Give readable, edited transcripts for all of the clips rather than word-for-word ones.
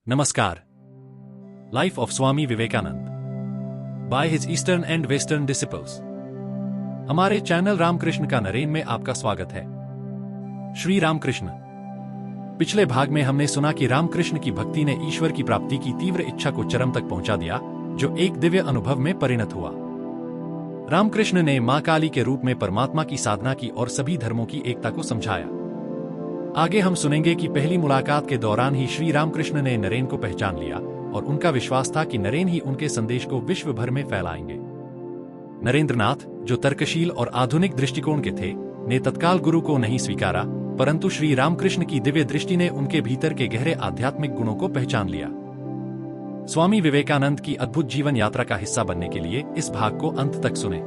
नमस्कार। Life of Swami Vivekananda by his eastern and western disciples. हमारे channel Ramakrishna का नरेन में आपका स्वागत है। श्री रामकृष्ण। पिछले भाग में हमने सुना कि रामकृष्ण की भक्ति ने ईश्वर की प्राप्ति की तीव्र इच्छा को चरम तक पहुंचा दिया, जो एक दिव्य अनुभव में परिणत हुआ। रामकृष्ण ने मां काली के रूप में परमात्मा की साधना की और सभी धर्मों की एकता को समझाया। आगे हम सुनेंगे कि पहली मुलाकात के दौरान ही श्री रामकृष्ण ने नरेन को पहचान लिया और उनका विश्वास था कि नरेन ही उनके संदेश को विश्व भर में फैलाएंगे। नरेंद्रनाथ, जो तर्कशील और आधुनिक दृष्टिकोण के थे, ने तत्काल गुरु को नहीं स्वीकारा, परंतु श्री रामकृष्ण की दिव्य दृष्टि ने उनके भीतर के गहरे आध्यात्मिक गुणों को पहचान लिया। स्वामी विवेकानंद की अद्भुत जीवन यात्रा का हिस्सा बनने के लिए इस भाग को अंत तक सुने।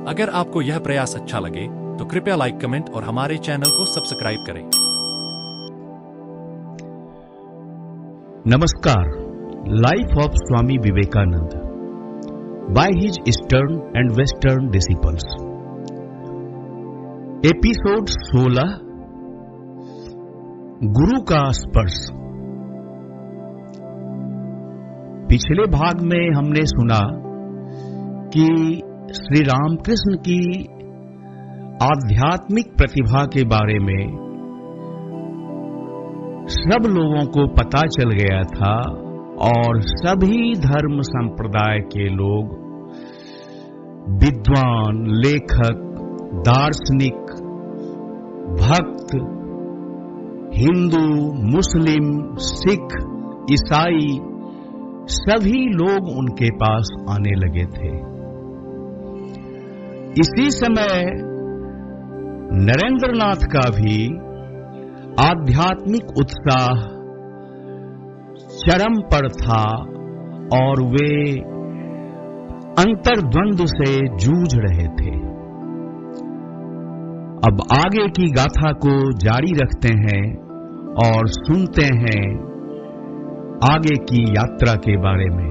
अगर आपको यह प्रयास अच्छा लगे तो कृपया लाइक, कमेंट और हमारे चैनल को सब्सक्राइब करें। नमस्कार। Life of Swami Vivekananda by his eastern and western disciples, episode 16, गुरु का स्पर्श। पिछले भाग में हमने सुना कि श्री रामकृष्ण की आध्यात्मिक प्रतिभा के बारे में सब लोगों को पता चल गया था और सभी धर्म संप्रदाय के लोग, विद्वान, लेखक, दार्शनिक, भक्त, हिंदू, मुस्लिम, सिख, ईसाई, सभी लोग उनके पास आने लगे थे। इसी समय नरेंद्रनाथ का भी आध्यात्मिक उत्साह चरम पर था और वे अंतर्द्वंद से जूझ रहे थे। अब आगे की गाथा को जारी रखते हैं और सुनते हैं आगे की यात्रा के बारे में।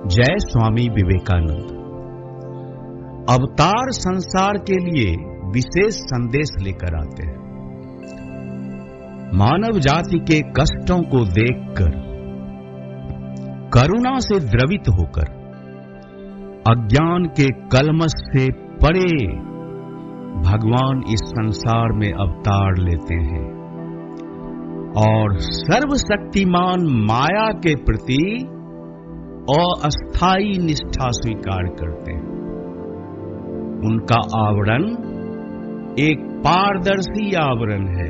जय स्वामी विवेकानंद। अवतार संसार के लिए विशेष संदेश लेकर आते हैं। मानव जाति के कष्टों को देखकर, करुणा से द्रवित होकर, अज्ञान के कलमश से परे भगवान इस संसार में अवतार लेते हैं और सर्वशक्तिमान माया के प्रति अस्थायी निष्ठा स्वीकार करते हैं। उनका आवरण एक पारदर्शी आवरण है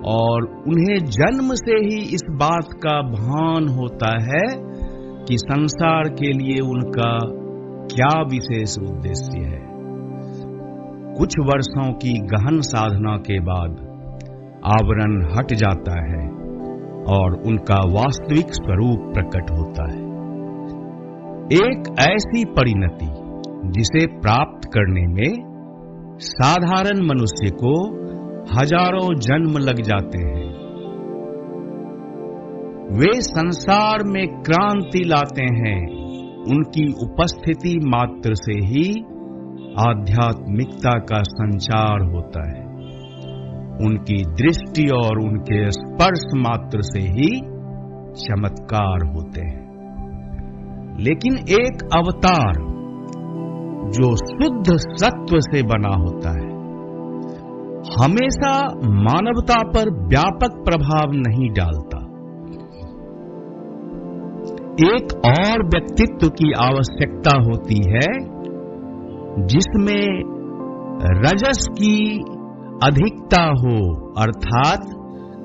और उन्हें जन्म से ही इस बात का भान होता है कि संसार के लिए उनका क्या विशेष उद्देश्य है। कुछ वर्षों की गहन साधना के बाद आवरण हट जाता है और उनका वास्तविक स्वरूप प्रकट होता है। एक ऐसी परिणति जिसे प्राप्त करने में साधारण मनुष्य को हजारों जन्म लग जाते हैं। वे संसार में क्रांति लाते हैं। उनकी उपस्थिति मात्र से ही आध्यात्मिकता का संचार होता है। उनकी दृष्टि और उनके स्पर्श मात्र से ही चमत्कार होते हैं। लेकिन एक अवतार जो शुद्ध सत्व से बना होता है, हमेशा मानवता पर व्यापक प्रभाव नहीं डालता। एक और व्यक्तित्व की आवश्यकता होती है जिसमें रजस की अधिकता हो, अर्थात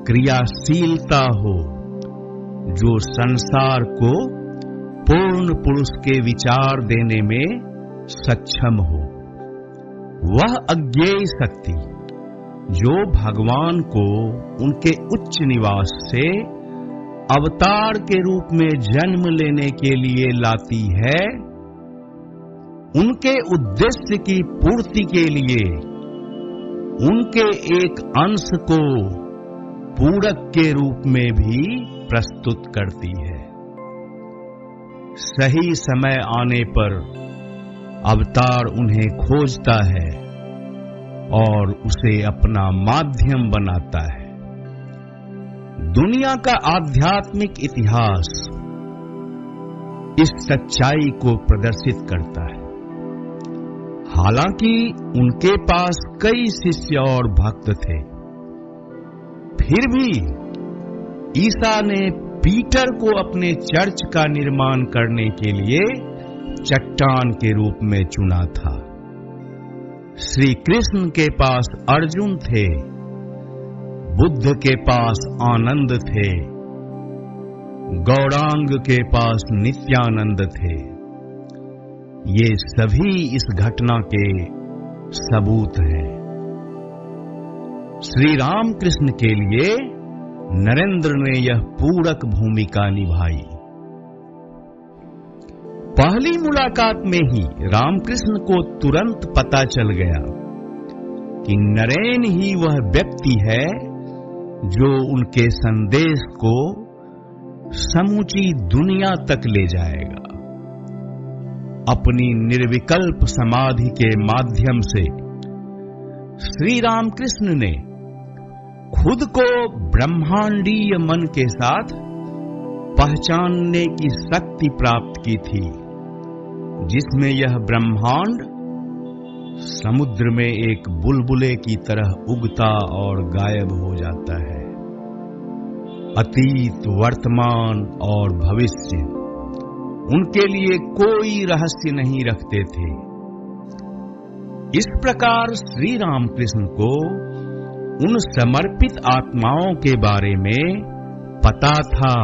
क्रियाशीलता हो, जो संसार को पूर्ण पुरुष के विचार देने में सक्षम हो। वह अज्ञेय शक्ति जो भगवान को उनके उच्च निवास से अवतार के रूप में जन्म लेने के लिए लाती है, उनके उद्देश्य की पूर्ति के लिए उनके एक अंश को पूरक के रूप में भी प्रस्तुत करती है। सही समय आने पर अवतार उन्हें खोजता है और उसे अपना माध्यम बनाता है। दुनिया का आध्यात्मिक इतिहास इस सच्चाई को प्रदर्शित करता है। हालांकि उनके पास कई शिष्य और भक्त थे, फिर भी ईसा ने पीटर को अपने चर्च का निर्माण करने के लिए चट्टान के रूप में चुना था। श्री कृष्ण के पास अर्जुन थे, बुद्ध के पास आनंद थे, गौरांग के पास नित्यानंद थे। ये सभी इस घटना के सबूत हैं। श्री राम कृष्ण के लिए नरेंद्र ने यह पूरक भूमिका निभाई। पहली मुलाकात में ही रामकृष्ण को तुरंत पता चल गया कि नरेन ही वह व्यक्ति है जो उनके संदेश को समूची दुनिया तक ले जाएगा। अपनी निर्विकल्प समाधि के माध्यम से श्री रामकृष्ण ने खुद को ब्रह्मांडीय मन के साथ पहचानने की शक्ति प्राप्त की थी, जिसमें यह ब्रह्मांड समुद्र में एक बुलबुले की तरह उगता और गायब हो जाता है। अतीत, वर्तमान और भविष्य उनके लिए कोई रहस्य नहीं रखते थे। इस प्रकार श्री रामकृष्ण को उन समर्पित आत्माओं के बारे में पता था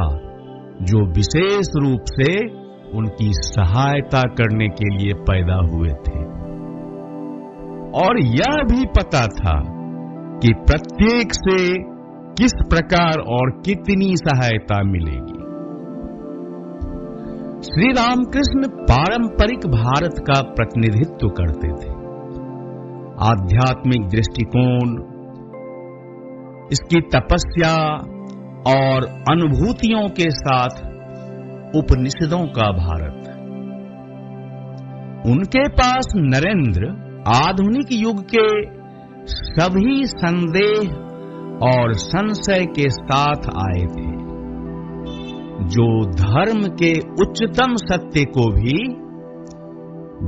जो विशेष रूप से उनकी सहायता करने के लिए पैदा हुए थे, और यह भी पता था कि प्रत्येक से किस प्रकार और कितनी सहायता मिलेगी। श्री रामकृष्ण पारंपरिक भारत का प्रतिनिधित्व करते थे। आध्यात्मिक दृष्टिकोण, इसकी तपस्या और अनुभूतियों के साथ उपनिषदों का भारत। उनके पास नरेंद्र आधुनिक युग के सभी संदेह और संशय के साथ आए थे, जो धर्म के उच्चतम सत्य को भी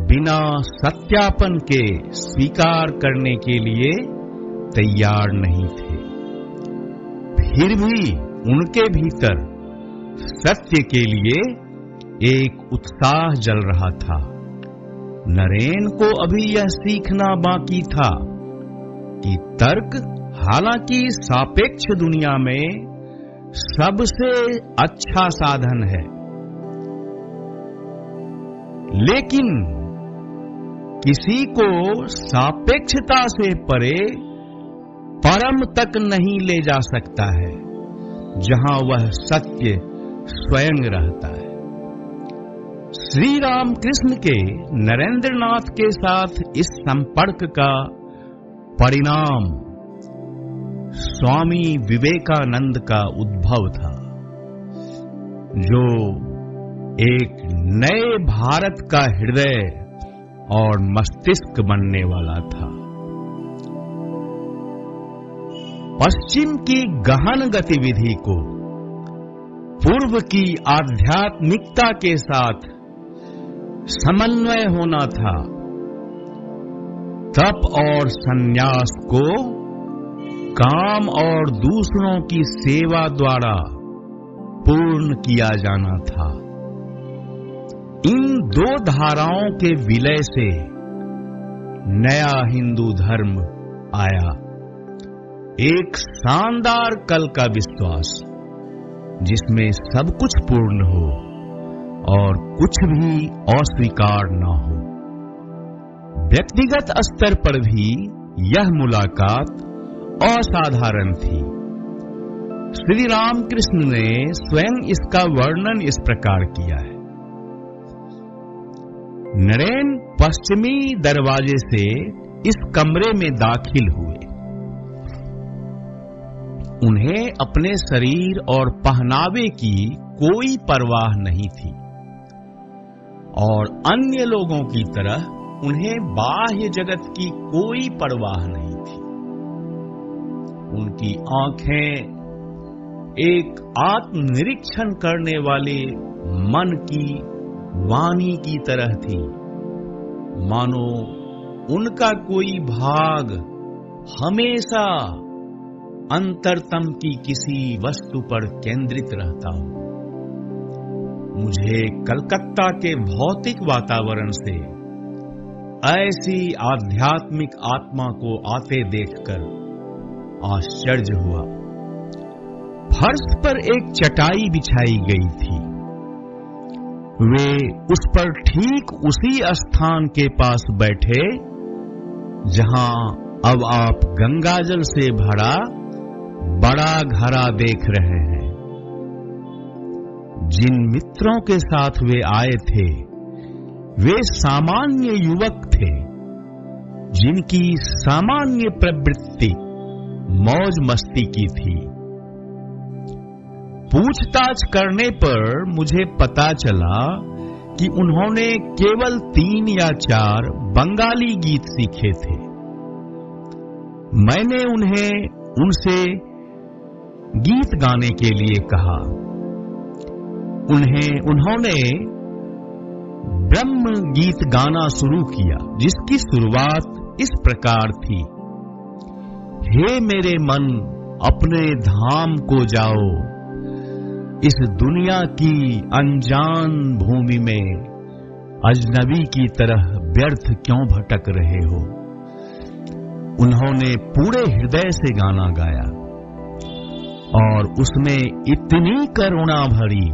बिना सत्यापन के स्वीकार करने के लिए तैयार नहीं थे। फिर भी उनके भीतर सत्य के लिए एक उत्साह जल रहा था। नरेन को अभी यह सीखना बाकी था कि तर्क, हालांकि सापेक्ष दुनिया में सबसे अच्छा साधन है, लेकिन किसी को सापेक्षता से परे परम तक नहीं ले जा सकता है, जहां वह सत्य स्वयं रहता है। श्री रामकृष्ण के नरेंद्रनाथ के साथ इस संपर्क का परिणाम स्वामी विवेकानंद का उद्भव था, जो एक नए भारत का हृदय और मस्तिष्क बनने वाला था। पश्चिम की गहन गतिविधि को पूर्व की आध्यात्मिकता के साथ समन्वय होना था। तप और संन्यास को काम और दूसरों की सेवा द्वारा पूर्ण किया जाना था। इन दो धाराओं के विलय से नया हिंदू धर्म आया, एक शानदार कल का विश्वास जिसमें सब कुछ पूर्ण हो और कुछ भी अस्वीकार न हो। व्यक्तिगत स्तर पर भी यह मुलाकात असाधारण थी। श्री रामकृष्ण ने स्वयं इसका वर्णन इस प्रकार किया है। नरेन पश्चिमी दरवाजे से इस कमरे में दाखिल हुए। उन्हें अपने शरीर और पहनावे की कोई परवाह नहीं थी और अन्य लोगों की तरह उन्हें बाह्य जगत की कोई परवाह नहीं थी। उनकी आंखें एक आत्मनिरीक्षण करने वाले मन की वाणी की तरह थी, मानो उनका कोई भाग हमेशा अंतरतम की किसी वस्तु पर केंद्रित रहता हो। मुझे कलकत्ता के भौतिक वातावरण से ऐसी आध्यात्मिक आत्मा को आते देखकर आश्चर्य हुआ। फर्श पर एक चटाई बिछाई गई थी। वे उस पर ठीक उसी स्थान के पास बैठे जहां अब आप गंगाजल से भरा बड़ा घड़ा देख रहे हैं। जिन मित्रों के साथ वे आए थे वे सामान्य युवक थे, जिनकी सामान्य प्रवृत्ति मौज मस्ती की थी। पूछताछ करने पर मुझे पता चला कि उन्होंने केवल 3 या 4 बंगाली गीत सीखे थे। मैंने उनसे गीत गाने के लिए कहा। उन्होंने ब्रह्म गीत गाना शुरू किया, जिसकी शुरुआत इस प्रकार थी। हे मेरे मन, अपने धाम को जाओ, इस दुनिया की अनजान भूमि में अजनबी की तरह व्यर्थ क्यों भटक रहे हो। उन्होंने पूरे हृदय से गाना गाया और उसमें इतनी करुणा भरी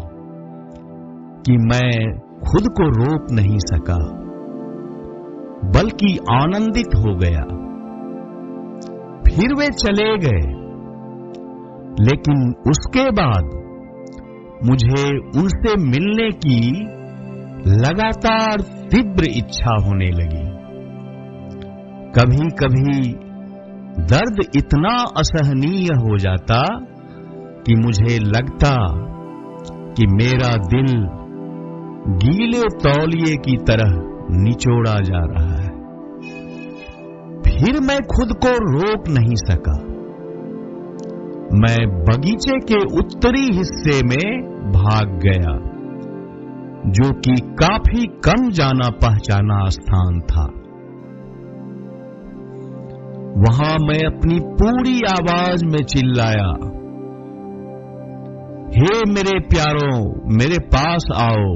कि मैं खुद को रोक नहीं सका, बल्कि आनंदित हो गया। फिर वे चले गए, लेकिन उसके बाद मुझे उनसे मिलने की लगातार तीव्र इच्छा होने लगी। कभी कभी दर्द इतना असहनीय हो जाता कि मुझे लगता कि मेरा दिल गीले तौलिए की तरह निचोड़ा जा रहा है। फिर मैं खुद को रोक नहीं सका। मैं बगीचे के उत्तरी हिस्से में भाग गया, जो कि काफी कम जाना पहचाना स्थान था। वहां मैं अपनी पूरी आवाज में चिल्लाया, हे मेरे प्यारों, मेरे पास आओ,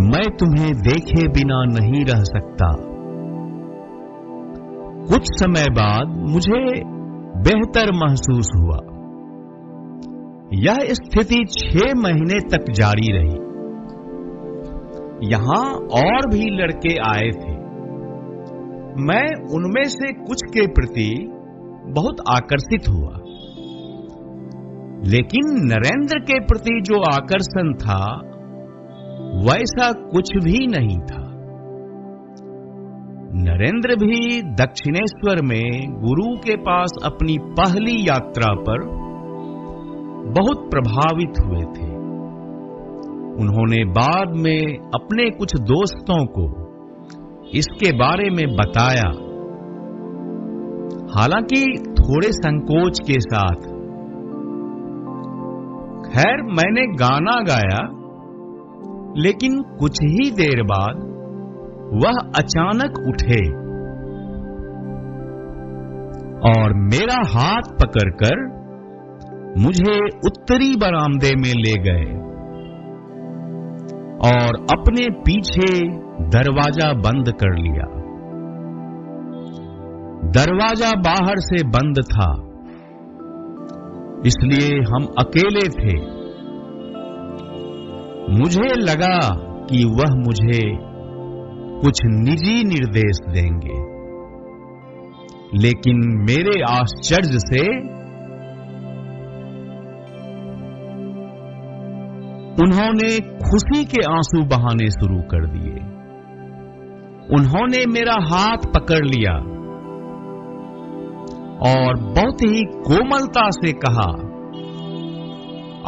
मैं तुम्हें देखे बिना नहीं रह सकता। कुछ समय बाद मुझे बेहतर महसूस हुआ। यह स्थिति 6 महीने तक जारी रही। यहां और भी लड़के आए थे। मैं उनमें से कुछ के प्रति बहुत आकर्षित हुआ, लेकिन नरेंद्र के प्रति जो आकर्षण था वैसा कुछ भी नहीं था। नरेंद्र भी दक्षिणेश्वर में गुरु के पास अपनी पहली यात्रा पर बहुत प्रभावित हुए थे। उन्होंने बाद में अपने कुछ दोस्तों को इसके बारे में बताया, हालांकि थोड़े संकोच के साथ। खैर, मैंने गाना गाया, लेकिन कुछ ही देर बाद वह अचानक उठे और मेरा हाथ पकड़कर मुझे उत्तरी बरामदे में ले गए और अपने पीछे दरवाजा बंद कर लिया। दरवाजा बाहर से बंद था, इसलिए हम अकेले थे। मुझे लगा कि वह मुझे कुछ निजी निर्देश देंगे, लेकिन मेरे आश्चर्य से उन्होंने खुशी के आंसू बहाने शुरू कर दिए। उन्होंने मेरा हाथ पकड़ लिया और बहुत ही कोमलता से कहा,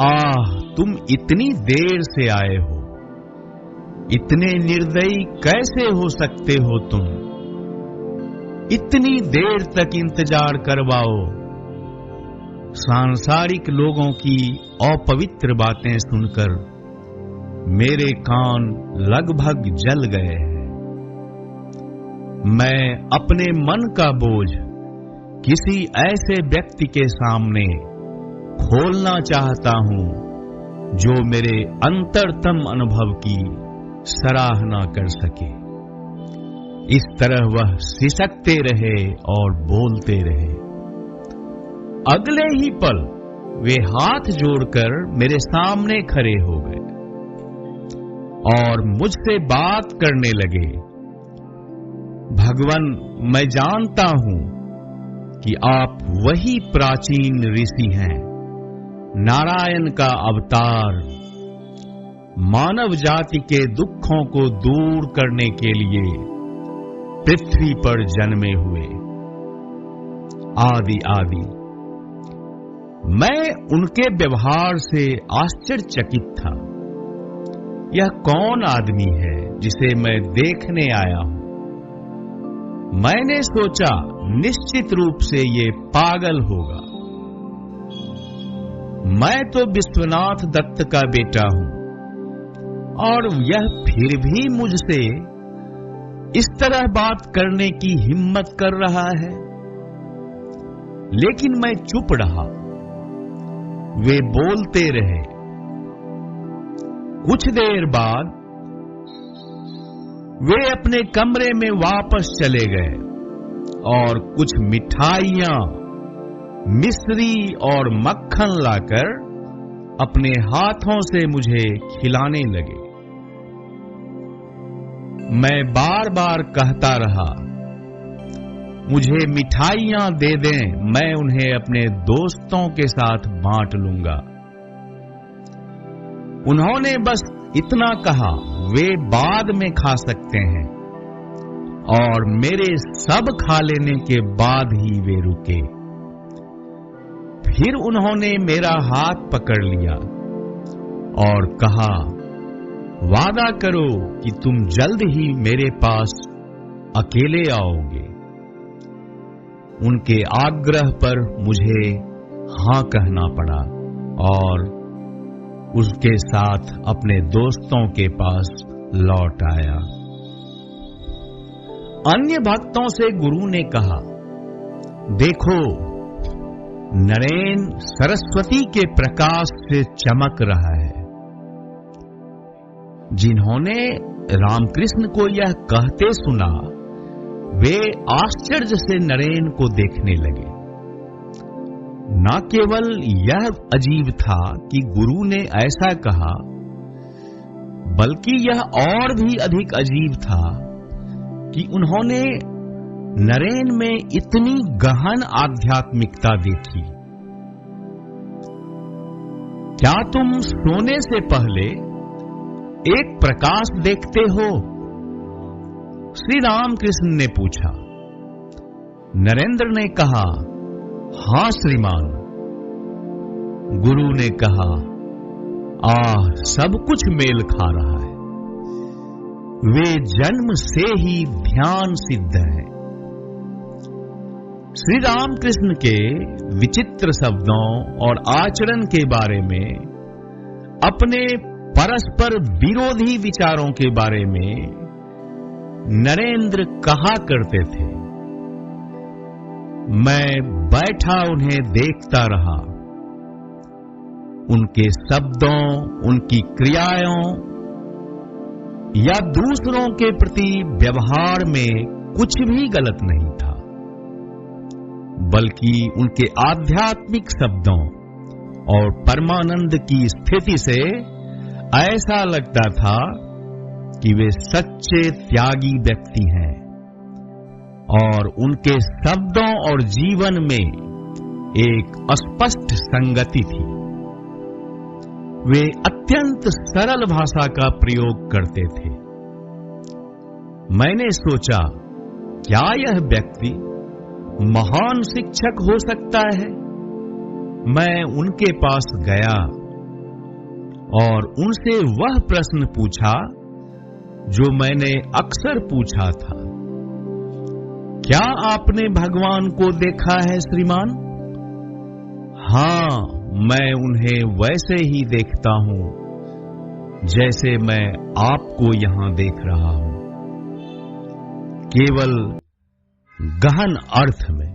आह, तुम इतनी देर से आए हो, इतने निर्दयी कैसे हो सकते हो तुम? इतनी देर तक इंतजार करवाओ। सांसारिक लोगों की अपवित्र बातें सुनकर मेरे कान लगभग जल गए हैं। मैं अपने मन का बोझ किसी ऐसे व्यक्ति के सामने खोलना चाहता हूं जो मेरे अंतरतम अनुभव की सराहना कर सके। इस तरह वह सिसकते रहे और बोलते रहे। अगले ही पल वे हाथ जोड़कर मेरे सामने खड़े हो गए और मुझसे बात करने लगे। भगवान, मैं जानता हूं कि आप वही प्राचीन ऋषि हैं, नारायण का अवतार, मानव जाति के दुखों को दूर करने के लिए पृथ्वी पर जन्मे हुए, आदि आदि। मैं उनके व्यवहार से आश्चर्यचकित था। यह कौन आदमी है जिसे मैं देखने आया हूं? मैंने सोचा निश्चित रूप से ये पागल होगा। मैं तो विश्वनाथ दत्त का बेटा हूं और यह फिर भी मुझसे इस तरह बात करने की हिम्मत कर रहा है। लेकिन मैं चुप रहा। वे बोलते रहे। कुछ देर बाद वे अपने कमरे में वापस चले गए और कुछ मिठाइयां, मिश्री और मक्खन लाकर अपने हाथों से मुझे खिलाने लगे। मैं बार बार कहता रहा, मुझे मिठाइयां दे दें, मैं उन्हें अपने दोस्तों के साथ बांट लूंगा। उन्होंने बस इतना कहा, वे बाद में खा सकते हैं, और मेरे सब खा लेने के बाद ही वे रुके। फिर उन्होंने मेरा हाथ पकड़ लिया और कहा, वादा करो कि तुम जल्द ही मेरे पास अकेले आओगे। उनके आग्रह पर मुझे हां कहना पड़ा और उसके साथ अपने दोस्तों के पास लौट आया। अन्य भक्तों से गुरु ने कहा, देखो, नरेन सरस्वती के प्रकाश से चमक रहा है। जिन्होंने रामकृष्ण को यह कहते सुना, वे आश्चर्य से नरेन को देखने लगे। न केवल यह अजीब था कि गुरु ने ऐसा कहा, बल्कि यह और भी अधिक अजीब था कि उन्होंने नरेन में इतनी गहन आध्यात्मिकता देखी। क्या तुम सोने से पहले एक प्रकाश देखते हो? श्री रामकृष्ण ने पूछा। नरेंद्र ने कहा, हां श्रीमान। गुरु ने कहा, सब कुछ मेल खा रहा है। वे जन्म से ही ध्यान सिद्ध है। श्री रामकृष्ण के विचित्र शब्दों और आचरण के बारे में, अपने परस्पर विरोधी विचारों के बारे में नरेंद्र कहा करते थे। मैं बैठा उन्हें देखता रहा। उनके शब्दों, उनकी क्रियाओं या दूसरों के प्रति व्यवहार में कुछ भी गलत नहीं था, बल्कि उनके आध्यात्मिक शब्दों और परमानंद की स्थिति से ऐसा लगता था कि वे सच्चे त्यागी व्यक्ति हैं और उनके शब्दों और जीवन में एक स्पष्ट संगति थी। वे अत्यंत सरल भाषा का प्रयोग करते थे। मैंने सोचा, क्या यह व्यक्ति महान शिक्षक हो सकता है? मैं उनके पास गया और उनसे वह प्रश्न पूछा जो मैंने अक्सर पूछा था, क्या आपने भगवान को देखा है श्रीमान? हाँ, मैं उन्हें वैसे ही देखता हूं जैसे मैं आपको यहां देख रहा हूं, केवल गहन अर्थ में।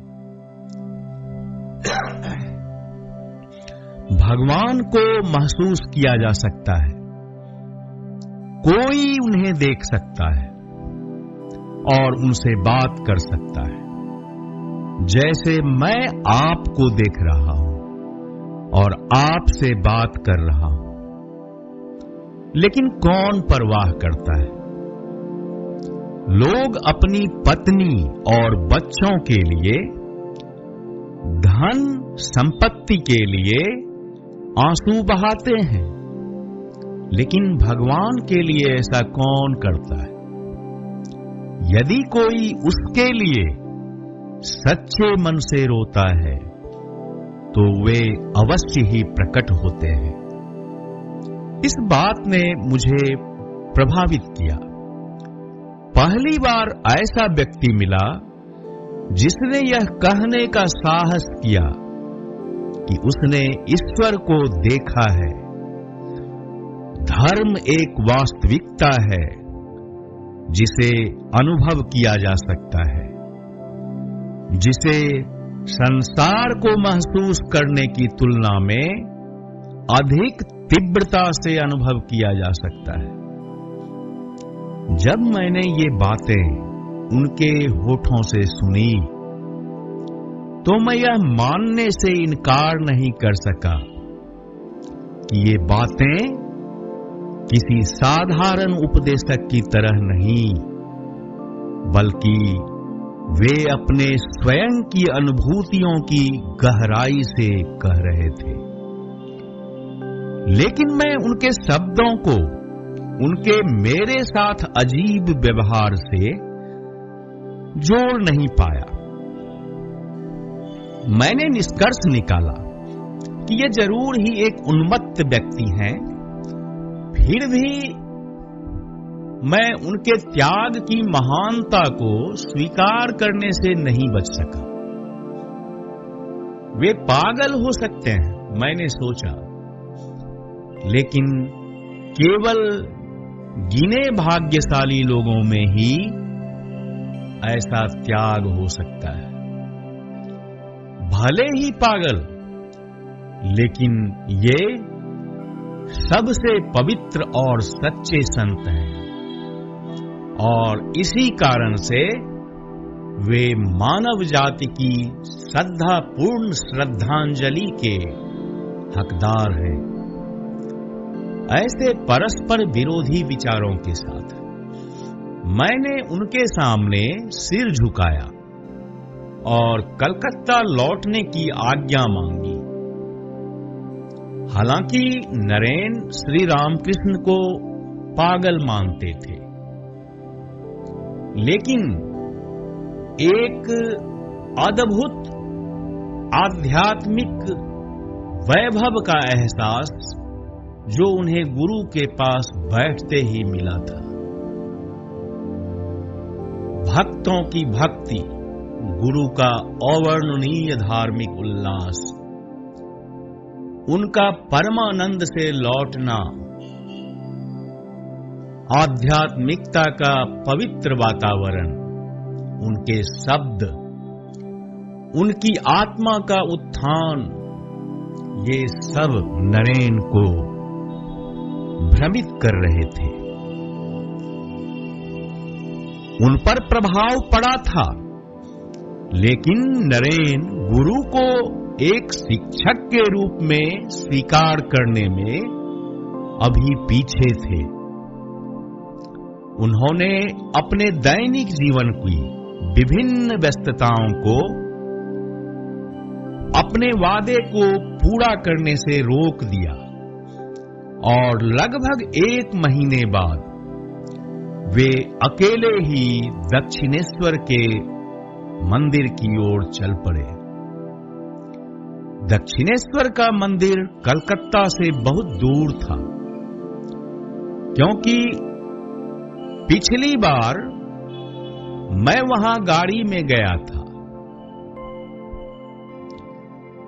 भगवान को महसूस किया जा सकता है, कोई उन्हें देख सकता है और उनसे बात कर सकता है, जैसे मैं आपको देख रहा हूं और आपसे बात कर रहा हूं। लेकिन कौन परवाह करता है? लोग अपनी पत्नी और बच्चों के लिए, धन संपत्ति के लिए आंसू बहाते हैं, लेकिन भगवान के लिए ऐसा कौन करता है? यदि कोई उसके लिए सच्चे मन से रोता है तो वे अवश्य ही प्रकट होते हैं। इस बात ने मुझे प्रभावित किया। पहली बार ऐसा व्यक्ति मिला जिसने यह कहने का साहस किया कि उसने ईश्वर को देखा है। धर्म एक वास्तविकता है जिसे अनुभव किया जा सकता है, जिसे संसार को महसूस करने की तुलना में अधिक तीव्रता से अनुभव किया जा सकता है। जब मैंने ये बातें उनके होठों से सुनी तो मैं यह मानने से इनकार नहीं कर सका कि ये बातें किसी साधारण उपदेशक की तरह नहीं, बल्कि वे अपने स्वयं की अनुभूतियों की गहराई से कह रहे थे। लेकिन मैं उनके शब्दों को उनके मेरे साथ अजीब व्यवहार से जोड़ नहीं पाया। मैंने निष्कर्ष निकाला कि ये जरूर ही एक उन्मत्त व्यक्ति हैं, फिर भी मैं उनके त्याग की महानता को स्वीकार करने से नहीं बच सका। वे पागल हो सकते हैं, मैंने सोचा, लेकिन केवल गिने भाग्यशाली लोगों में ही ऐसा त्याग हो सकता है। भले ही पागल, लेकिन ये सबसे पवित्र और सच्चे संत हैं, और इसी कारण से वे मानव जाति की श्रद्धापूर्ण श्रद्धांजलि के हकदार हैं। ऐसे परस्पर विरोधी विचारों के साथ मैंने उनके सामने सिर झुकाया और कलकत्ता लौटने की आज्ञा मांगी। हालांकि नरेन श्री रामकृष्ण को पागल मानते थे, लेकिन एक अद्भुत आध्यात्मिक वैभव का एहसास जो उन्हें गुरु के पास बैठते ही मिला था। भक्तों की भक्ति, गुरु का अवर्णनीय धार्मिक उल्लास, उनका परमानंद से लौटना, आध्यात्मिकता का पवित्र वातावरण, उनके शब्द, उनकी आत्मा का उत्थान, ये सब नरेन को भ्रमित कर रहे थे। उन पर प्रभाव पड़ा था, लेकिन नरेन गुरु को एक शिक्षक के रूप में स्वीकार करने में अभी पीछे थे। उन्होंने अपने दैनिक जीवन की विभिन्न व्यस्तताओं को अपने वादे को पूरा करने से रोक दिया, और लगभग 1 महीने बाद वे अकेले ही दक्षिणेश्वर के मंदिर की ओर चल पड़े। दक्षिणेश्वर का मंदिर कलकत्ता से बहुत दूर था, क्योंकि पिछली बार मैं वहां गाड़ी में गया था।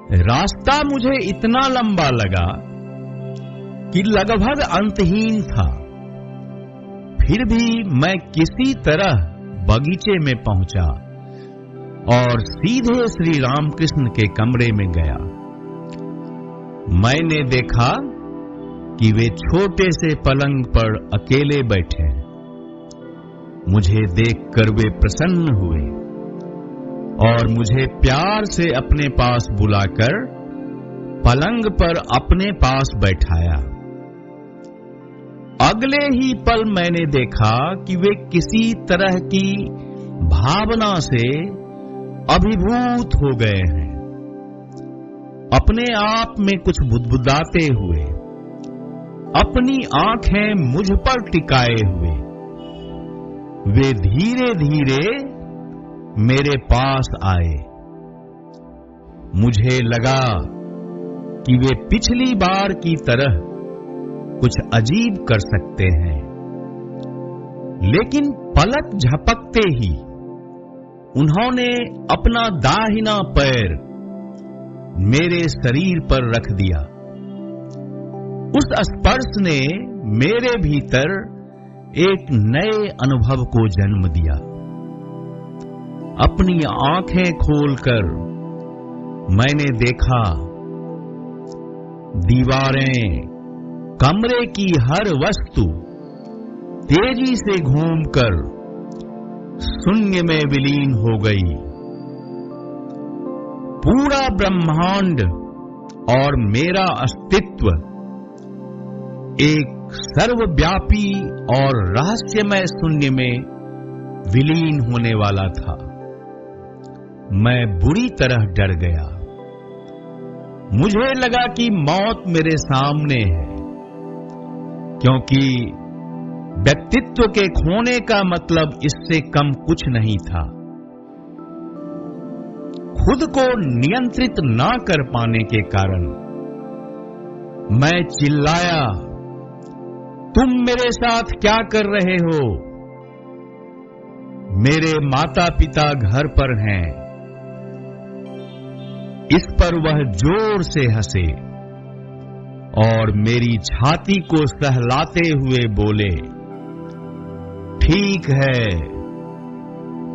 रास्ता मुझे इतना लंबा लगा कि लगभग अंतहीन था। फिर भी मैं किसी तरह बगीचे में पहुंचा और सीधे श्री रामकृष्ण के कमरे में गया। मैंने देखा कि वे छोटे से पलंग पर अकेले बैठे हैं। मुझे देखकर वे प्रसन्न हुए और मुझे प्यार से अपने पास बुलाकर पलंग पर अपने पास बैठाया। अगले ही पल मैंने देखा कि वे किसी तरह की भावना से अभिभूत हो गए हैं। अपने आप में कुछ बुदबुदाते हुए, अपनी आंखें मुझ पर टिकाए हुए, वे धीरे धीरे मेरे पास आए। मुझे लगा कि वे पिछली बार की तरह कुछ अजीब कर सकते हैं, लेकिन पलक झपकते ही उन्होंने अपना दाहिना पैर मेरे शरीर पर रख दिया। उस स्पर्श ने मेरे भीतर एक नए अनुभव को जन्म दिया। अपनी आंखें खोलकर मैंने देखा दीवारें, कमरे की हर वस्तु तेजी से घूमकर शून्य में विलीन हो गई। पूरा ब्रह्मांड और मेरा अस्तित्व एक सर्वव्यापी और रहस्यमय शून्य में विलीन होने वाला था। मैं बुरी तरह डर गया। मुझे लगा कि मौत मेरे सामने है, क्योंकि व्यक्तित्व के खोने का मतलब इससे कम कुछ नहीं था। खुद को नियंत्रित ना कर पाने के कारण मैं चिल्लाया, तुम मेरे साथ क्या कर रहे हो? मेरे माता पिता घर पर हैं। इस पर वह जोर से हंसे और मेरी छाती को सहलाते हुए बोले, ठीक है,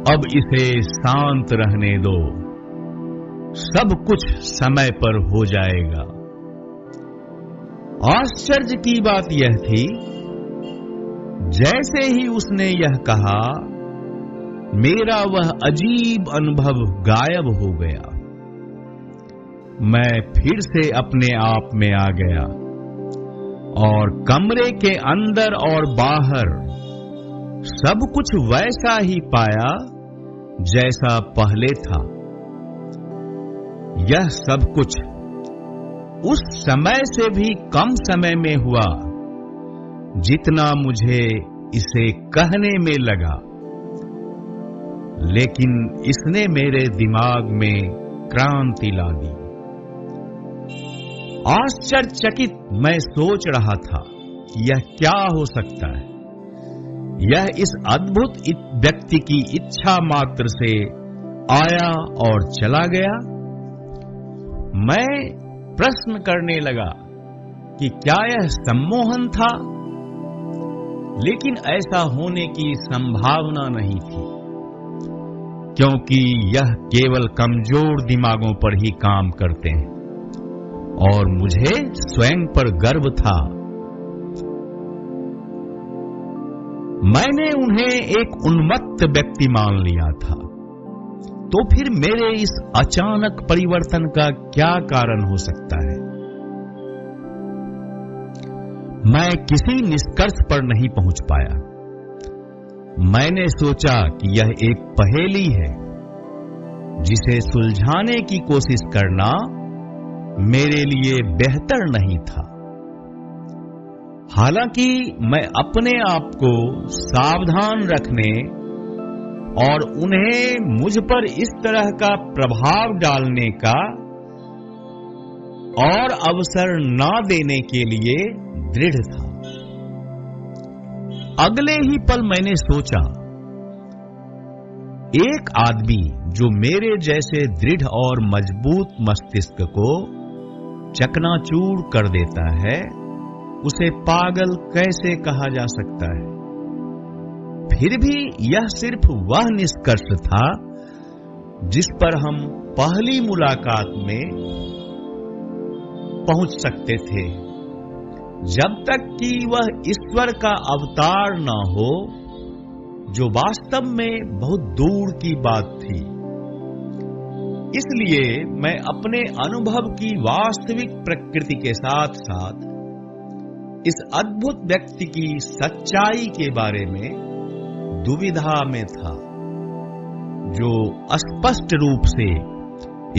अब इसे शांत रहने दो, सब कुछ समय पर हो जाएगा। आश्चर्य की बात यह थी, जैसे ही उसने यह कहा, मेरा वह अजीब अनुभव गायब हो गया। मैं फिर से अपने आप में आ गया और कमरे के अंदर और बाहर सब कुछ वैसा ही पाया जैसा पहले था। यह सब कुछ उस समय से भी कम समय में हुआ जितना मुझे इसे कहने में लगा, लेकिन इसने मेरे दिमाग में क्रांति ला दी। आश्चर्यचकित मैं सोच रहा था कि यह क्या हो सकता है। यह इस अद्भुत व्यक्ति की इच्छा मात्र से आया और चला गया। मैं प्रश्न करने लगा कि क्या यह सम्मोहन था, लेकिन ऐसा होने की संभावना नहीं थी, क्योंकि यह केवल कमजोर दिमागों पर ही काम करते हैं और मुझे स्वयं पर गर्व था। मैंने उन्हें एक उन्मत्त व्यक्ति मान लिया था, तो फिर मेरे इस अचानक परिवर्तन का क्या कारण हो सकता है? मैं किसी निष्कर्ष पर नहीं पहुंच पाया। मैंने सोचा कि यह एक पहेली है जिसे सुलझाने की कोशिश करना मेरे लिए बेहतर नहीं था। हालांकि मैं अपने आप को सावधान रखने और उन्हें मुझ पर इस तरह का प्रभाव डालने का और अवसर ना देने के लिए दृढ़ था। अगले ही पल मैंने सोचा, एक आदमी जो मेरे जैसे दृढ़ और मजबूत मस्तिष्क को चकनाचूर कर देता है, उसे पागल कैसे कहा जा सकता है? फिर भी यह सिर्फ वह निष्कर्ष था जिस पर हम पहली मुलाकात में पहुंच सकते थे, जब तक कि वह ईश्वर का अवतार न हो, जो वास्तव में बहुत दूर की बात थी। इसलिए मैं अपने अनुभव की वास्तविक प्रकृति के साथ साथ इस अद्भुत व्यक्ति की सच्चाई के बारे में दुविधा में था, जो स्पष्ट रूप से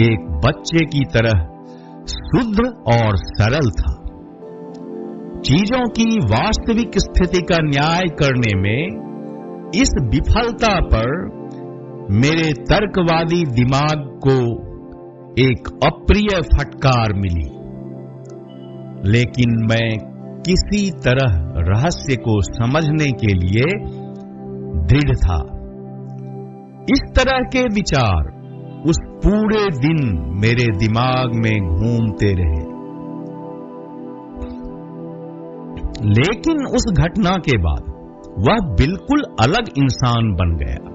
एक बच्चे की तरह शुद्ध और सरल था। चीजों की वास्तविक स्थिति का न्याय करने में इस विफलता पर मेरे तर्कवादी दिमाग को एक अप्रिय फटकार मिली, लेकिन मैं किसी तरह रहस्य को समझने के लिए दृढ़ था। इस तरह के विचार उस पूरे दिन मेरे दिमाग में घूमते रहे। लेकिन उस घटना के बाद वह बिल्कुल अलग इंसान बन गया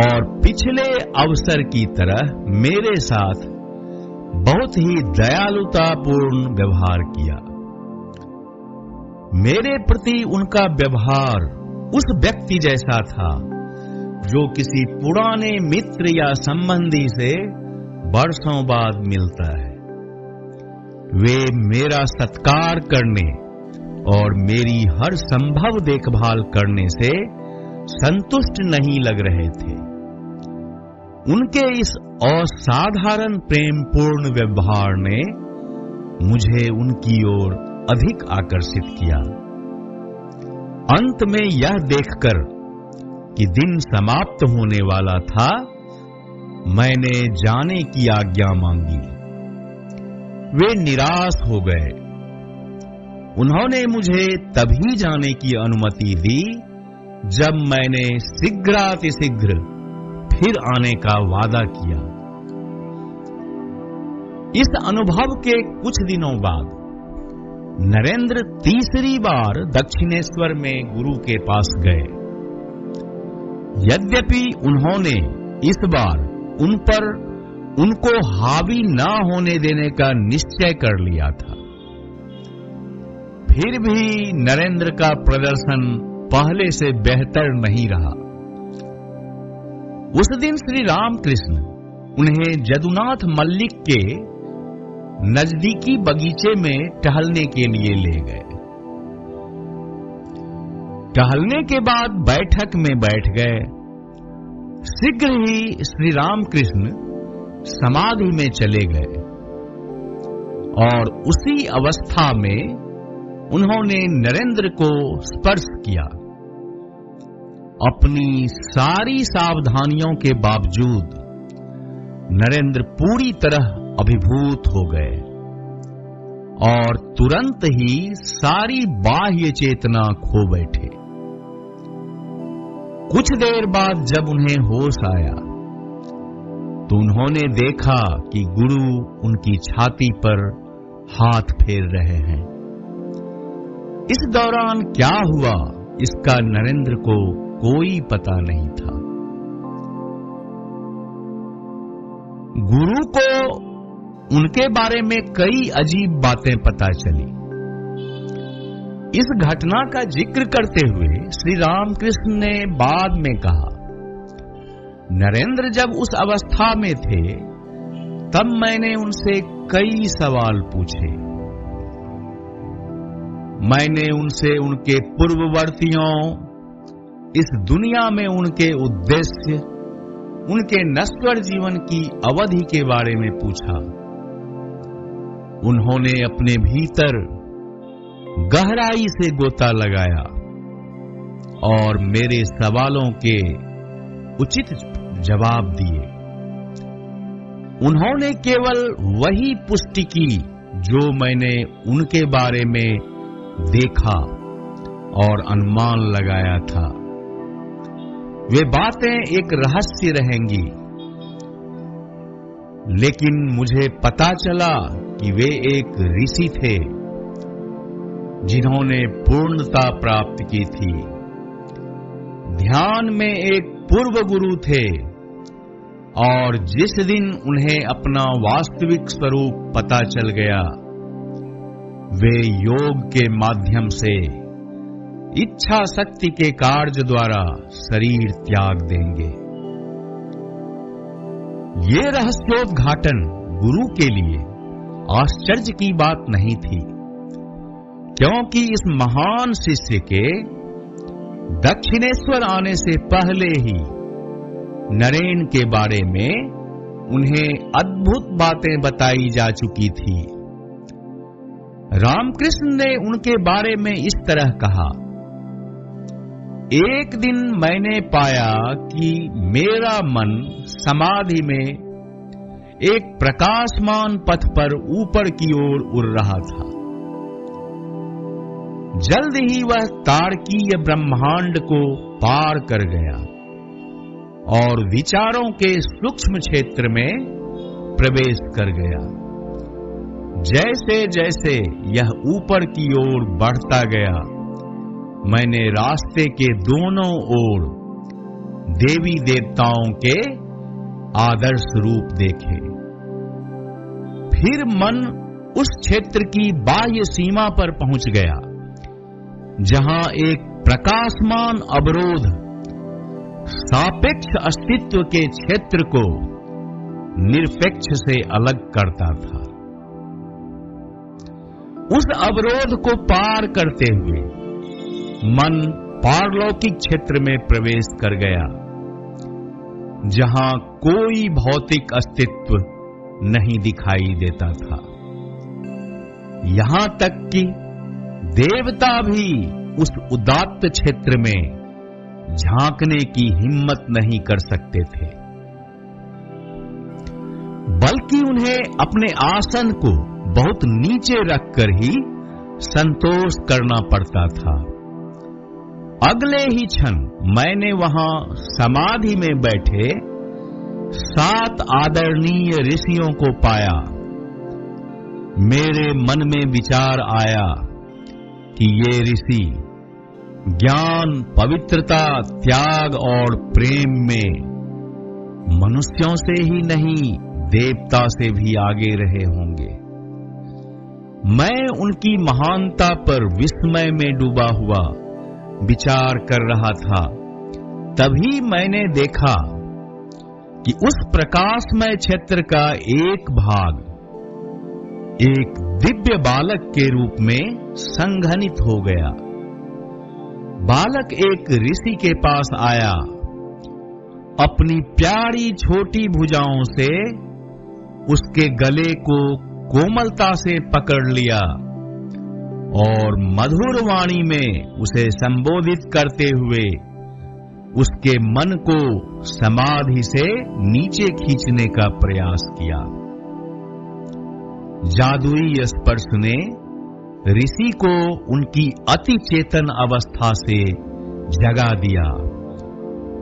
और पिछले अवसर की तरह मेरे साथ बहुत ही दयालुतापूर्ण व्यवहार किया। मेरे प्रति उनका व्यवहार उस व्यक्ति जैसा था जो किसी पुराने मित्र या संबंधी से बरसों बाद मिलता है। वे मेरा सत्कार करने और मेरी हर संभव देखभाल करने से संतुष्ट नहीं लग रहे थे। उनके इस असाधारण प्रेमपूर्ण व्यवहार ने मुझे उनकी ओर अधिक आकर्षित किया। अंत में यह देखकर कि दिन समाप्त होने वाला था, मैंने जाने की आज्ञा मांगी। वे निराश हो गए। उन्होंने मुझे तभी जाने की अनुमति दी जब मैंने शीघ्रातिशीघ्र फिर आने का वादा किया। इस अनुभव के कुछ दिनों बाद नरेंद्र तीसरी बार दक्षिणेश्वर में गुरु के पास गए। यद्यपि उन्होंने इस बार उन पर उनको हावी न होने देने का निश्चय कर लिया था, फिर भी नरेंद्र का प्रदर्शन पहले से बेहतर नहीं रहा। उस दिन श्री रामकृष्ण उन्हें जदुनाथ मल्लिक के नजदीकी बगीचे में टहलने के लिए ले गए। टहलने के बाद बैठक में बैठ गए। शीघ्र ही श्री रामकृष्ण समाधि में चले गए और उसी अवस्था में उन्होंने नरेंद्र को स्पर्श किया। अपनी सारी सावधानियों के बावजूद नरेंद्र पूरी तरह अभिभूत हो गए और तुरंत ही सारी बाह्य चेतना खो बैठे। कुछ देर बाद जब उन्हें होश आया तो उन्होंने देखा कि गुरु उनकी छाती पर हाथ फेर रहे हैं। इस दौरान क्या हुआ इसका नरेंद्र को कोई पता नहीं था। गुरु को उनके बारे में कई अजीब बातें पता चली। इस घटना का जिक्र करते हुए श्री रामकृष्ण ने बाद में कहा, नरेंद्र जब उस अवस्था में थे तब मैंने उनसे कई सवाल पूछे। मैंने उनसे उनके पूर्ववर्तियों, इस दुनिया में उनके उद्देश्य, उनके नश्वर जीवन की अवधि के बारे में पूछा। उन्होंने अपने भीतर गहराई से गोता लगाया और मेरे सवालों के उचित जवाब दिए। उन्होंने केवल वही पुष्टि की जो मैंने उनके बारे में देखा और अनुमान लगाया था। वे बातें एक रहस्य रहेंगी, लेकिन मुझे पता चला कि वे एक ऋषि थे जिन्होंने पूर्णता प्राप्त की थी। ध्यान में एक पूर्व गुरु थे और जिस दिन उन्हें अपना वास्तविक स्वरूप पता चल गया, वे योग के माध्यम से इच्छा शक्ति के कार्य द्वारा शरीर त्याग देंगे। ये रहस्योद्घाटन गुरु के लिए आश्चर्य की बात नहीं थी, क्योंकि इस महान शिष्य के दक्षिणेश्वर आने से पहले ही नरेन के बारे में उन्हें अद्भुत बातें बताई जा चुकी थी। रामकृष्ण ने उनके बारे में इस तरह कहा, एक दिन मैंने पाया कि मेरा मन समाधि में एक प्रकाशमान पथ पर ऊपर की ओर उड़ रहा था। जल्द ही वह तारकीय ब्रह्मांड को पार कर गया और विचारों के सूक्ष्म क्षेत्र में प्रवेश कर गया। जैसे जैसे यह ऊपर की ओर बढ़ता गया, मैंने रास्ते के दोनों ओर देवी देवताओं के आदर्श रूप देखे। फिर मन उस क्षेत्र की बाह्य सीमा पर पहुंच गया, जहां एक प्रकाशमान अवरोध सापेक्ष अस्तित्व के क्षेत्र को निरपेक्ष से अलग करता था। उस अवरोध को पार करते हुए मन पारलौकिक क्षेत्र में प्रवेश कर गया, जहां कोई भौतिक अस्तित्व नहीं दिखाई देता था। यहां तक कि देवता भी उस उदात्त क्षेत्र में झांकने की हिम्मत नहीं कर सकते थे, बल्कि उन्हें अपने आसन को बहुत नीचे रखकर ही संतोष करना पड़ता था। अगले ही क्षण मैंने वहां समाधि में बैठे 7 आदरणीय ऋषियों को पाया। मेरे मन में विचार आया कि ये ऋषि ज्ञान, पवित्रता, त्याग और प्रेम में मनुष्यों से ही नहीं, देवता से भी आगे रहे होंगे। मैं उनकी महानता पर विस्मय में डूबा हुआ विचार कर रहा था। तभी मैंने देखा कि उस प्रकाशमय क्षेत्र का एक भाग एक दिव्य बालक के रूप में संघनित हो गया। बालक एक ऋषि के पास आया, अपनी प्यारी छोटी भुजाओं से उसके गले को कोमलता से पकड़ लिया और मधुर वाणी में उसे संबोधित करते हुए उसके मन को समाधि से नीचे खींचने का प्रयास किया। जादुई स्पर्श ने ऋषि को उनकी अति चेतन अवस्था से जगा दिया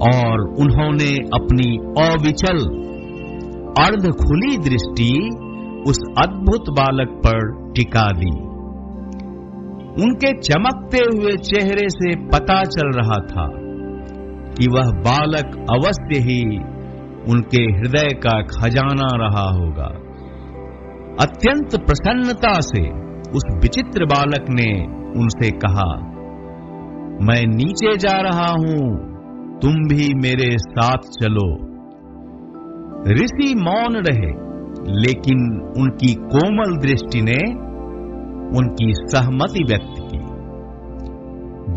और उन्होंने अपनी अविचल अर्ध खुली दृष्टि उस अद्भुत बालक पर टिका दी। उनके चमकते हुए चेहरे से पता चल रहा था कि वह बालक अवश्य ही उनके हृदय का खजाना रहा होगा। अत्यंत प्रसन्नता से उस विचित्र बालक ने उनसे कहा, मैं नीचे जा रहा हूं, तुम भी मेरे साथ चलो। ऋषि मौन रहे, लेकिन उनकी कोमल दृष्टि ने उनकी सहमति व्यक्त की।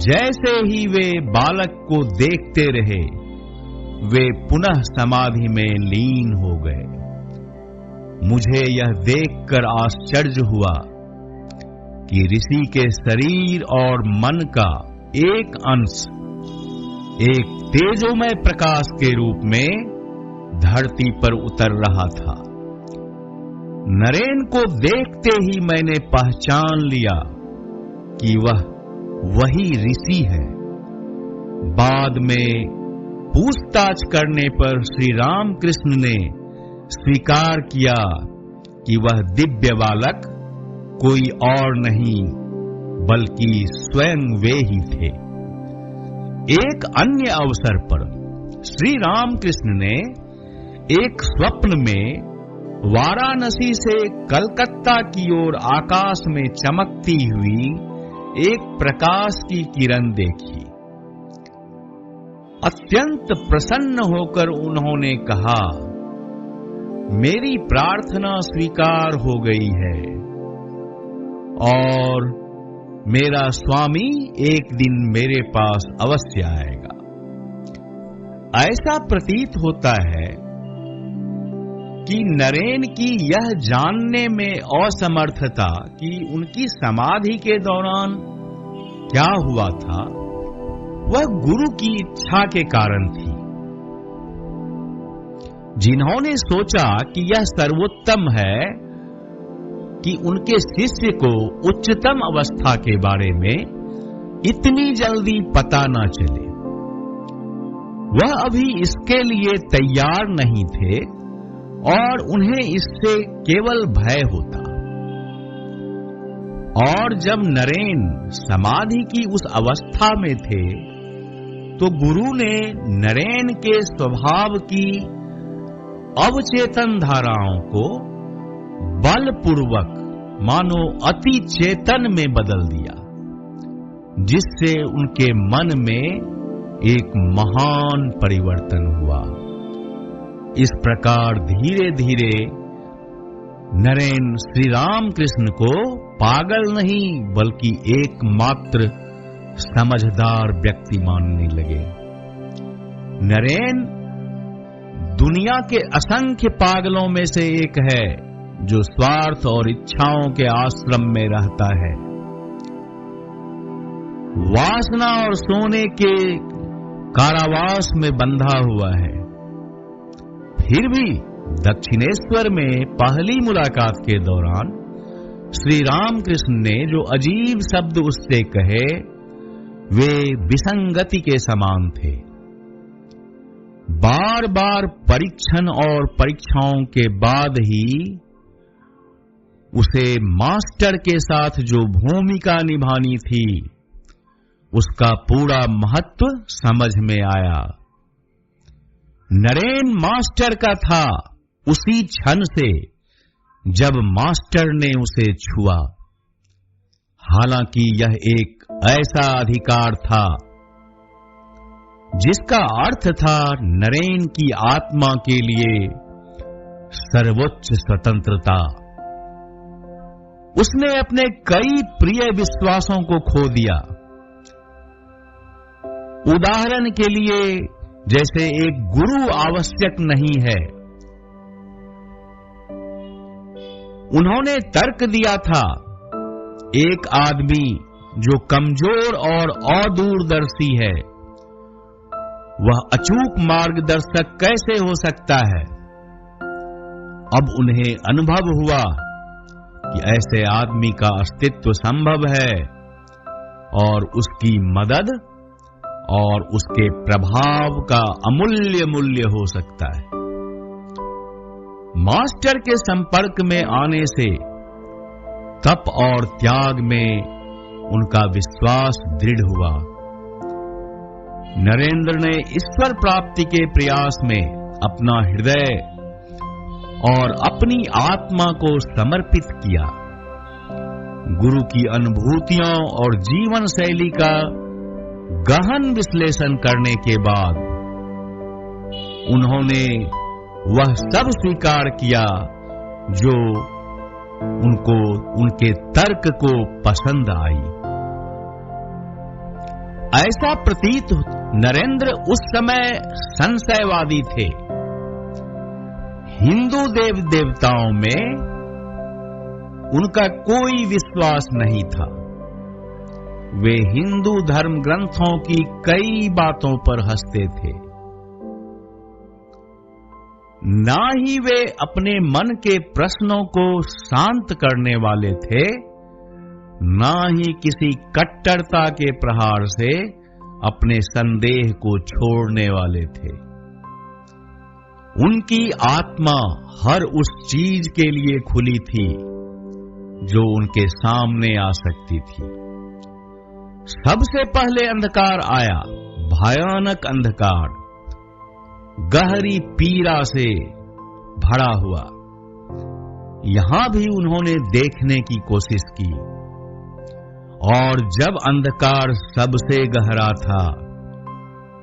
जैसे ही वे बालक को देखते रहे, वे पुनः समाधि में लीन हो गए। मुझे यह देखकर आश्चर्य हुआ कि ऋषि के शरीर और मन का एक अंश एक तेजोमय प्रकाश के रूप में धरती पर उतर रहा था। नरेन को देखते ही मैंने पहचान लिया कि वह वही ऋषि है। बाद में पूछताछ करने पर श्री रामकृष्ण ने स्वीकार किया कि वह दिव्य बालक कोई और नहीं बल्कि स्वयं वे ही थे। एक अन्य अवसर पर श्री रामकृष्ण ने एक स्वप्न में वाराणसी से कलकत्ता की ओर आकाश में चमकती हुई एक प्रकाश की किरण देखी। अत्यंत प्रसन्न होकर उन्होंने कहा, मेरी प्रार्थना स्वीकार हो गई है और मेरा स्वामी एक दिन मेरे पास अवश्य आएगा। ऐसा प्रतीत होता है कि नरेन की यह जानने में असमर्थता कि उनकी समाधि के दौरान क्या हुआ था, वह गुरु की इच्छा के कारण थी। जिन्होंने सोचा कि यह सर्वोत्तम है कि उनके शिष्य को उच्चतम अवस्था के बारे में इतनी जल्दी पता न चले, वह अभी इसके लिए तैयार नहीं थे और उन्हें इससे केवल भय होता। और जब नरेन समाधि की उस अवस्था में थे तो गुरु ने नरेन के स्वभाव की अवचेतन धाराओं को बलपूर्वक मानो अति चेतन में बदल दिया, जिससे उनके मन में एक महान परिवर्तन हुआ। इस प्रकार धीरे धीरे नरेन श्री रामकृष्ण को पागल नहीं बल्कि एकमात्र समझदार व्यक्ति मानने लगे। नरेन दुनिया के असंख्य पागलों में से एक है जो स्वार्थ और इच्छाओं के आश्रम में रहता है, वासना और सोने के कारावास में बंधा हुआ है। फिर भी दक्षिणेश्वर में पहली मुलाकात के दौरान श्री रामकृष्ण ने जो अजीब शब्द उससे कहे वे विसंगति के समान थे। बार बार परीक्षण और परीक्षाओं के बाद ही उसे मास्टर के साथ जो भूमिका निभानी थी उसका पूरा महत्व समझ में आया। नरेन मास्टर का था उसी क्षण से जब मास्टर ने उसे छुआ। हालांकि यह एक ऐसा अधिकार था जिसका अर्थ था नरेन की आत्मा के लिए सर्वोच्च स्वतंत्रता। उसने अपने कई प्रिय विश्वासों को खो दिया। उदाहरण के लिए जैसे एक गुरु आवश्यक नहीं है, उन्होंने तर्क दिया था एक आदमी जो कमजोर और अदूरदर्शी है वह अचूक मार्गदर्शक कैसे हो सकता है। अब उन्हें अनुभव हुआ कि ऐसे आदमी का अस्तित्व संभव है और उसकी मदद और उसके प्रभाव का अमूल्य मूल्य हो सकता है। मास्टर के संपर्क में आने से तप और त्याग में उनका विश्वास दृढ़ हुआ। नरेंद्र ने ईश्वर प्राप्ति के प्रयास में अपना हृदय और अपनी आत्मा को समर्पित किया। गुरु की अनुभूतियों और जीवन शैली का गहन विश्लेषण करने के बाद उन्होंने वह सब स्वीकार किया जो उनको उनके तर्क को पसंद आई। ऐसा प्रतीत नरेंद्र उस समय संशयवादी थे। हिंदू देव देवताओं में उनका कोई विश्वास नहीं था। वे हिंदू धर्म ग्रंथों की कई बातों पर हंसते थे। ना ही वे अपने मन के प्रश्नों को शांत करने वाले थे, ना ही किसी कट्टरता के प्रहार से अपने संदेह को छोड़ने वाले थे। उनकी आत्मा हर उस चीज के लिए खुली थी जो उनके सामने आ सकती थी। सबसे पहले अंधकार आया, भयानक अंधकार, गहरी पीड़ा से भरा हुआ। यहां भी उन्होंने देखने की कोशिश की, और जब अंधकार सबसे गहरा था,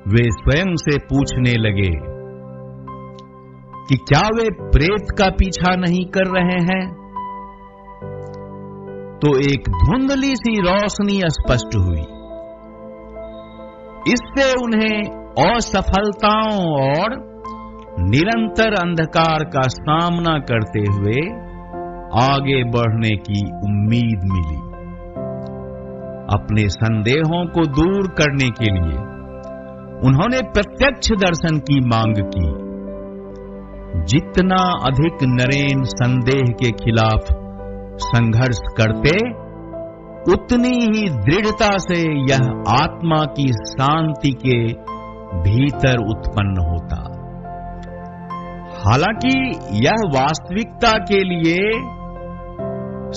वे स्वयं से पूछने लगे कि क्या वे प्रेत का पीछा नहीं कर रहे हैं? तो एक धुंधली सी रोशनी स्पष्ट हुई। इससे उन्हें असफलताओं और निरंतर अंधकार का सामना करते हुए आगे बढ़ने की उम्मीद मिली। अपने संदेहों को दूर करने के लिए उन्होंने प्रत्यक्ष दर्शन की मांग की। जितना अधिक नरेन संदेह के खिलाफ संघर्ष करते, उतनी ही दृढ़ता से यह आत्मा की शांति के भीतर उत्पन्न होता। हालांकि यह वास्तविकता के लिए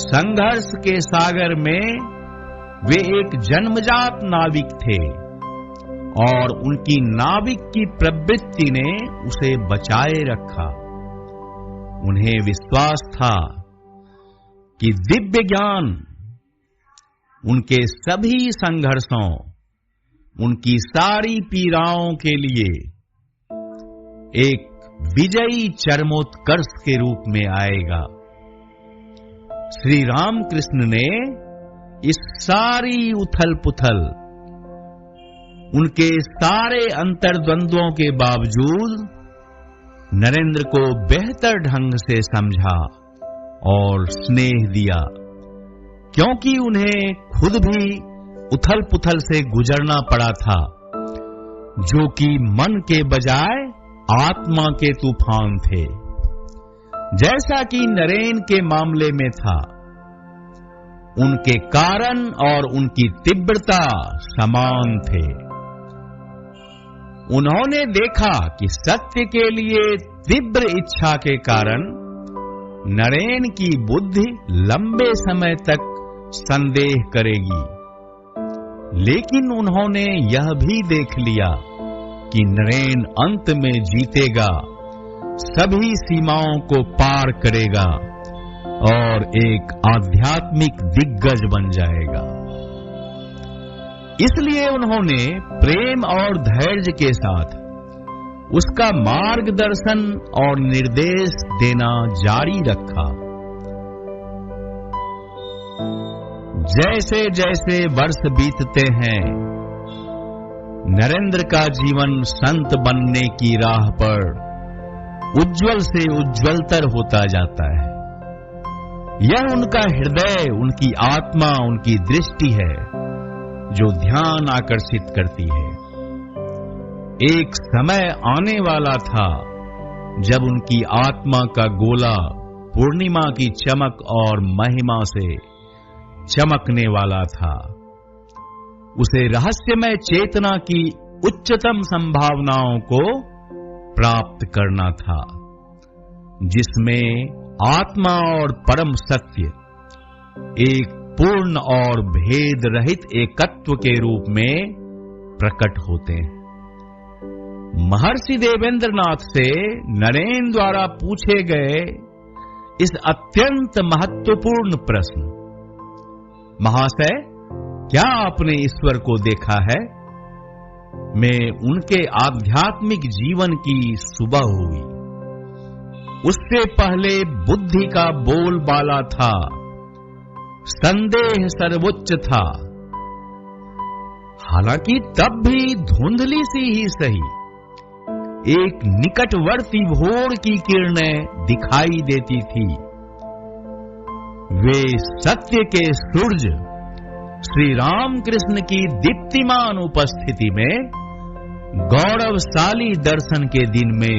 संघर्ष के सागर में वे एक जन्मजात नाविक थे, और उनकी नाविक की प्रवृत्ति ने उसे बचाए रखा। उन्हें विश्वास था कि दिव्य ज्ञान उनके सभी संघर्षों, उनकी सारी पीड़ाओं के लिए एक विजयी चरमोत्कर्ष के रूप में आएगा। श्री रामकृष्ण ने इस सारी उथल पुथल, उनके सारे अंतर्द्वंद्वों के बावजूद नरेंद्र को बेहतर ढंग से समझा और स्नेह दिया, क्योंकि उन्हें खुद भी उथल पुथल से गुजरना पड़ा था, जो कि मन के बजाय आत्मा के तूफान थे। जैसा कि नरेन के मामले में था, उनके कारण और उनकी तीव्रता समान थे। उन्होंने देखा कि सत्य के लिए तीव्र इच्छा के कारण नरेन की बुद्धि लंबे समय तक संदेह करेगी, लेकिन उन्होंने यह भी देख लिया कि नरेन अंत में जीतेगा, सभी सीमाओं को पार करेगा और एक आध्यात्मिक दिग्गज बन जाएगा। इसलिए उन्होंने प्रेम और धैर्य के साथ उसका मार्गदर्शन और निर्देश देना जारी रखा। जैसे जैसे वर्ष बीतते हैं, नरेंद्र का जीवन संत बनने की राह पर उज्जवल से उज्जवलतर होता जाता है। यह उनका हृदय, उनकी आत्मा, उनकी दृष्टि है जो ध्यान आकर्षित करती है। एक समय आने वाला था जब उनकी आत्मा का गोला पूर्णिमा की चमक और महिमा से चमकने वाला था। उसे रहस्यमय चेतना की उच्चतम संभावनाओं को प्राप्त करना था, जिसमें आत्मा और परम सत्य एक पूर्ण और भेद रहित एकत्व के रूप में प्रकट होते हैं। महर्षि देवेंद्रनाथ से नरेन द्वारा पूछे गए इस अत्यंत महत्वपूर्ण प्रश्न, महाशय क्या आपने ईश्वर को देखा है, में उनके आध्यात्मिक जीवन की सुबह हुई। उससे पहले बुद्धि का बोलबाला था, संदेह सर्वोच्च था। हालांकि तब भी धुंधली सी ही सही एक निकटवर्ती भोर की किरणें दिखाई देती थी। वे सत्य के सूर्य श्री रामकृष्ण की दीप्तिमान उपस्थिति में गौरवशाली दर्शन के दिन में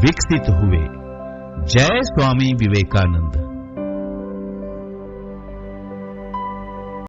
विकसित हुए। जय स्वामी विवेकानंद।